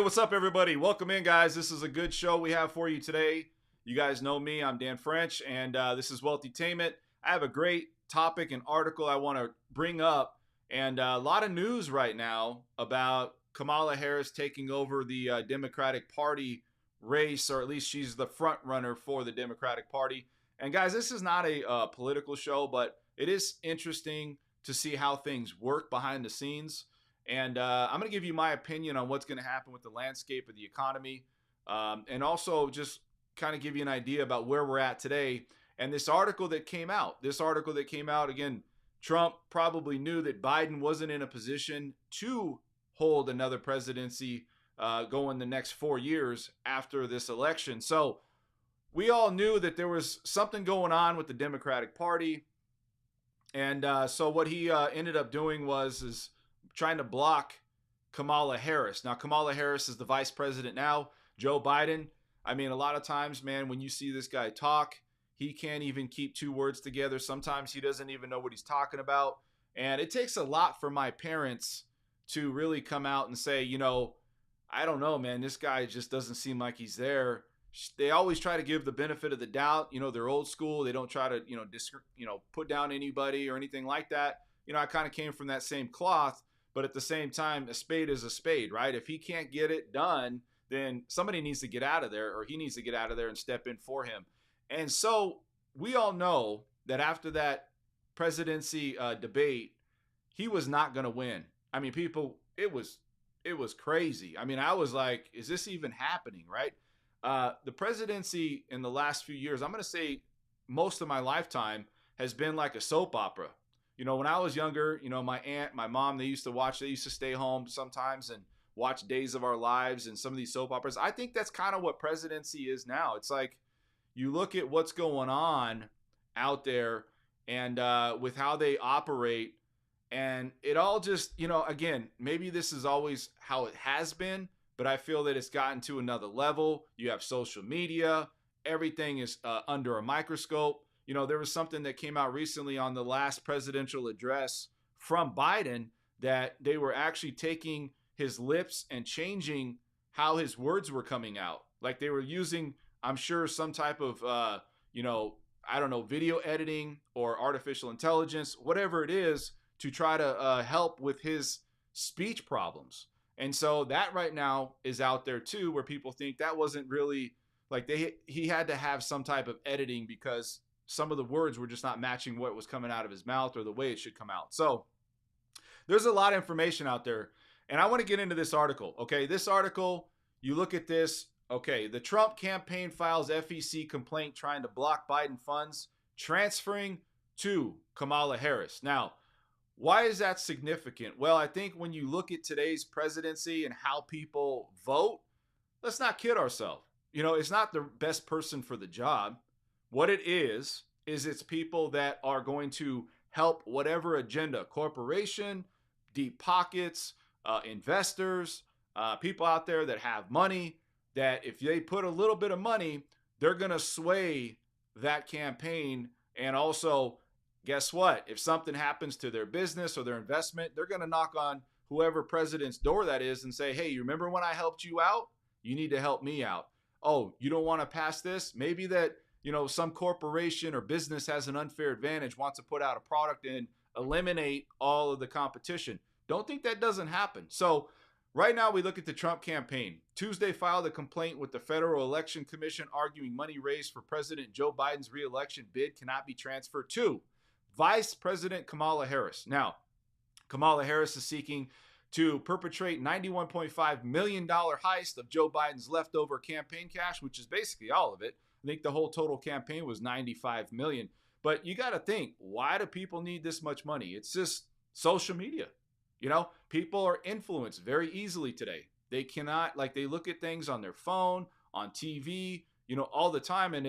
what's up, everybody? Welcome in, guys. This is a good show we have for you today. You guys know me. I'm Dan French, and this is Wealthy Tment. I have a great topic and article I want to bring up, and a lot of news right now about Kamala Harris taking over the Democratic Party race, or at least she's the front runner for the Democratic Party. And guys, this is not a political show, but it is interesting to see how things work behind the scenes. And I'm going to give you my opinion on what's going to happen with the landscape of the economy, and also just kind of give you an idea about where we're at today. And this article that came out, again, Trump probably knew that Biden wasn't in a position to hold another presidency going the next 4 years after this election. So we all knew that there was something going on with the Democratic Party. And so what he ended up doing is trying to block Kamala Harris. Now, Kamala Harris is the vice president now. Joe Biden, I mean, a lot of times, man, when you see this guy talk, he can't even keep two words together. Sometimes he doesn't even know what he's talking about. And it takes a lot for my parents to really come out and say, I don't know, man, this guy just doesn't seem like he's there. They always try to give the benefit of the doubt. They're old school. They don't try to, put down anybody or anything like that. I kind of came from that same cloth. But at the same time, a spade is a spade, right? If he can't get it done, then somebody needs to get out of there, or he needs to get out of there and step in for him. And so we all know that after that presidency debate, he was not going to win. I mean, people, it was crazy. I mean, I was like, is this even happening, right? The presidency in the last few years, I'm going to say most of my lifetime, has been like a soap opera. When I was younger, my aunt, my mom, they used to stay home sometimes and watch Days of Our Lives and some of these soap operas. I think that's kind of what presidency is now. It's like you look at what's going on out there and with how they operate, and it all just, again, maybe this is always how it has been, but I feel that it's gotten to another level. You have social media. Everything is under a microscope. There was something that came out recently on the last presidential address from Biden that they were actually taking his lips and changing how his words were coming out. Like they were using, I'm sure, some type of, I don't know, video editing or artificial intelligence, whatever it is, to try to help with his speech problems. And so that right now is out there too, where people think that wasn't really like he had to have some type of editing because some of the words were just not matching what was coming out of his mouth or the way it should come out. So there's a lot of information out there. And I want to get into this article. Okay, this article, you look at this. Okay, the Trump campaign files FEC complaint trying to block Biden funds transferring to Kamala Harris. Now, why is that significant? Well, I think when you look at today's presidency and how people vote, let's not kid ourselves. It's not the best person for the job. What it is it's people that are going to help whatever agenda, corporation, deep pockets, investors, people out there that have money, that if they put a little bit of money, they're going to sway that campaign. And also, guess what? If something happens to their business or their investment, they're going to knock on whoever president's door that is and say, hey, you remember when I helped you out? You need to help me out. Oh, you don't want to pass this? Maybe that some corporation or business has an unfair advantage, wants to put out a product and eliminate all of the competition. Don't think that doesn't happen. So right now we look at the Trump campaign. Tuesday filed a complaint with the Federal Election Commission arguing money raised for President Joe Biden's re-election bid cannot be transferred to Vice President Kamala Harris. Now, Kamala Harris is seeking to perpetrate $91.5 million heist of Joe Biden's leftover campaign cash, which is basically all of it. I think the whole total campaign was $95 million. But you got to think, why do people need this much money? It's just social media. People are influenced very easily today. They cannot, they look at things on their phone, on TV, all the time. And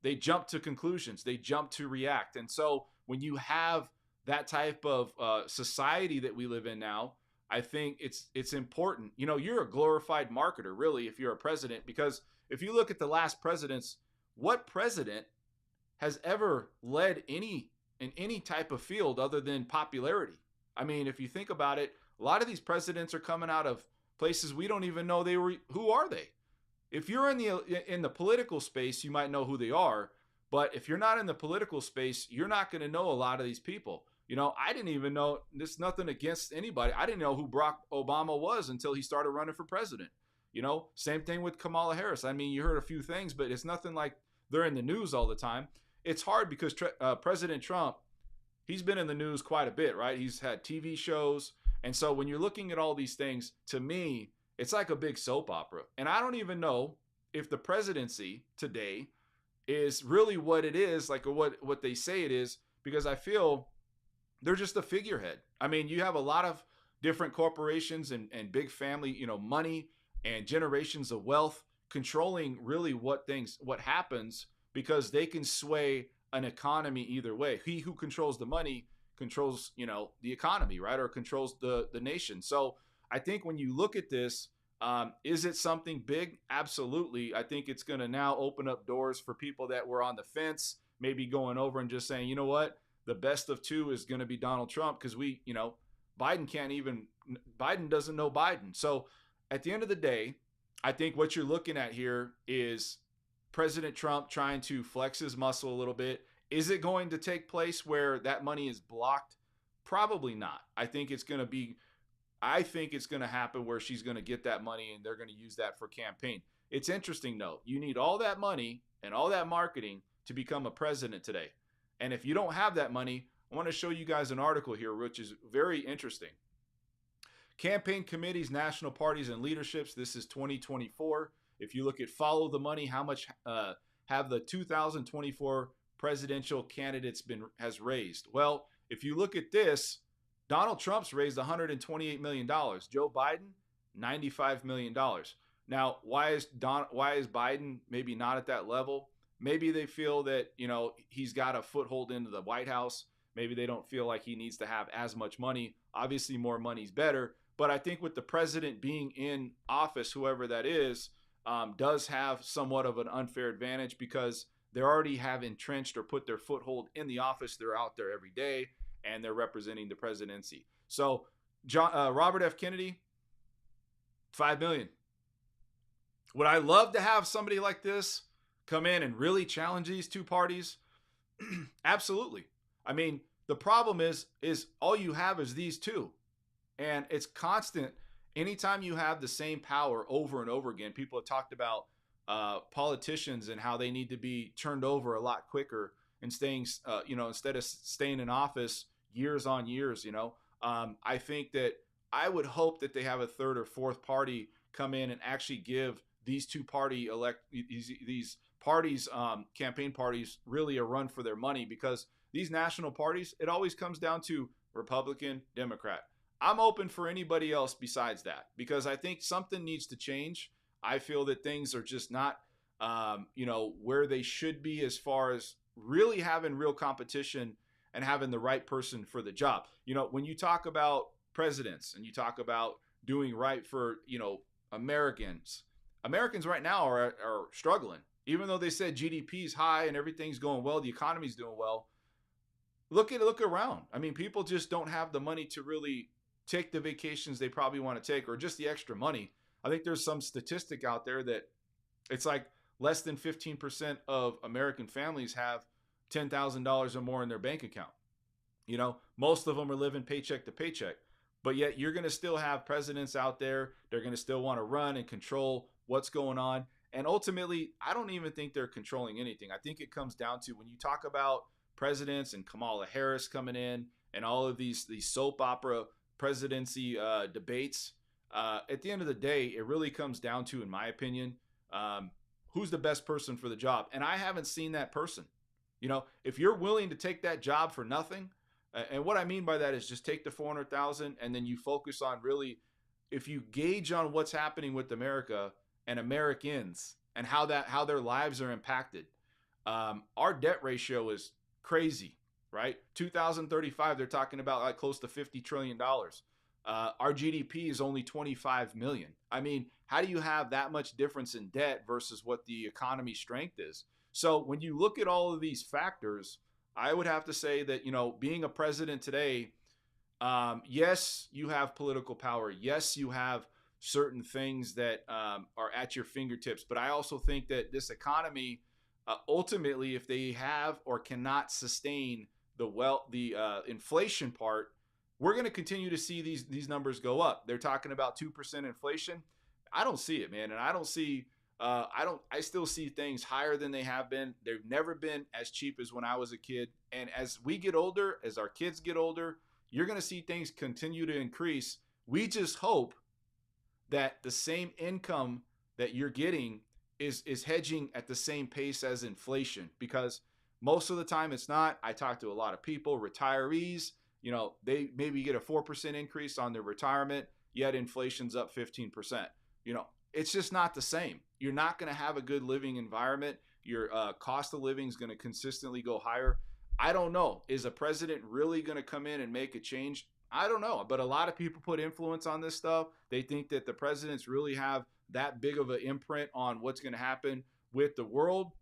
they jump to conclusions. They jump to react. And so when you have that type of society that we live in now, I think it's important. You're a glorified marketer, really, if you're a president, because if you look at the last presidents, what president has ever led in any type of field other than popularity? I mean, if you think about it, a lot of these presidents are coming out of places we don't even know they were. Who are they? If you're in the political space, you might know who they are. But if you're not in the political space, you're not going to know a lot of these people. I didn't even know. There's nothing against anybody. I didn't know who Barack Obama was until he started running for president. Same thing with Kamala Harris. I mean, you heard a few things, but it's nothing like they're in the news all the time. It's hard because President Trump, he's been in the news quite a bit, right? He's had TV shows. And so when you're looking at all these things, to me, it's like a big soap opera. And I don't even know if the presidency today is really what it is, like what they say it is, because I feel they're just a figurehead. I mean, you have a lot of different corporations and big family, money and generations of wealth controlling really what happens, because they can sway an economy either way. He who controls the money controls, the economy, right? Or controls the nation. So I think when you look at this, is it something big? Absolutely. I think it's going to now open up doors for people that were on the fence, maybe going over and just saying, you know what, the best of two is going to be Donald Trump, because Biden doesn't know Biden. So at the end of the day, I think what you're looking at here is President Trump trying to flex his muscle a little bit. Is it going to take place where that money is blocked? Probably not. I think it's going to happen where she's going to get that money and they're going to use that for campaign. It's interesting though. You need all that money and all that marketing to become a president today. And if you don't have that money, I want to show you guys an article here, which is very interesting. Campaign committees, national parties, and leaderships. This is 2024. If you look at Follow the Money, how much have the 2024 presidential candidates has raised? Well, if you look at this, Donald Trump's raised $128 million. Joe Biden, $95 million. Now, why is Biden maybe not at that level? Maybe they feel that, he's got a foothold into the White House. Maybe they don't feel like he needs to have as much money. Obviously, more money's better. But I think with the president being in office, whoever that is, does have somewhat of an unfair advantage, because they already have entrenched or put their foothold in the office. They're out there every day and they're representing the presidency. So Robert F. Kennedy, $5 million. Would I love to have somebody like this come in and really challenge these two parties? Absolutely. I mean, the problem is all you have is these two, and it's constant. Anytime you have the same power over and over again, people have talked about politicians and how they need to be turned over a lot quicker and staying, instead of staying in office years on years. I think that I would hope that they have a third or fourth party come in and actually give these two these parties, campaign parties, really a run for their money, because these national parties, it always comes down to Republican, Democrat. I'm open for anybody else besides that, because I think something needs to change. I feel that things are just not, where they should be, as far as really having real competition and having the right person for the job. When you talk about presidents and you talk about doing right for, Americans right now are struggling. Even though they said GDP is high and everything's going well, the economy's doing well. Look around. I mean, people just don't have the money to really take the vacations they probably want to take, or just the extra money. I think there's some statistic out there that it's like less than 15% of American families have $10,000 or more in their bank account. Most of them are living paycheck to paycheck, but yet you're going to still have presidents out there. They're going to still want to run and control what's going on. And ultimately, I don't even think they're controlling anything. I think it comes down to, when you talk about presidents and Kamala Harris coming in and all of these soap opera presidency debates, at the end of the day, it really comes down to, in my opinion, who's the best person for the job. And I haven't seen that person. If you're willing to take that job for nothing, and what I mean by that is just take the $400,000 and then you focus on really, if you gauge on what's happening with America and Americans and how their lives are impacted, our debt ratio is crazy, right? 2035, they're talking about like close to $50 trillion. Our GDP is only 25 million. I mean, how do you have that much difference in debt versus what the economy strength is? So when you look at all of these factors, I would have to say that, being a president today, yes, you have political power. Yes, you have certain things that are at your fingertips. But I also think that this economy, ultimately, if they have or cannot sustain the inflation part, we're going to continue to see these numbers go up. They're talking about 2% inflation. I don't see it, man, and I don't see. I still see things higher than they have been. They've never been as cheap as when I was a kid. And as we get older, as our kids get older, you're going to see things continue to increase. We just hope that the same income that you're getting is hedging at the same pace as inflation, because most of the time it's not. I talk to a lot of people, retirees, they maybe get a 4% increase on their retirement, yet inflation's up 15%. It's just not the same. You're not going to have a good living environment. Your cost of living is going to consistently go higher. I don't know. Is a president really going to come in and make a change? I don't know. But a lot of people put influence on this stuff. They think that the presidents really have that big of an imprint on what's going to happen with the world.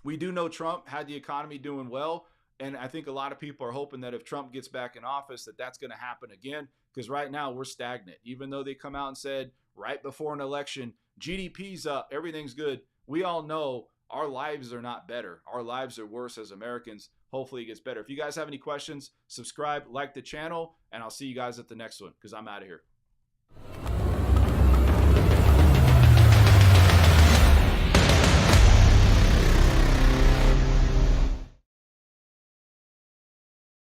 We do know Trump had the economy doing well. And I think a lot of people are hoping that if Trump gets back in office, that's going to happen again. Because right now we're stagnant. Even though they come out and said right before an election, GDP's up, everything's good. We all know our lives are not better. Our lives are worse as Americans. Hopefully it gets better. If you guys have any questions, subscribe, like the channel, and I'll see you guys at the next one, because I'm out of here.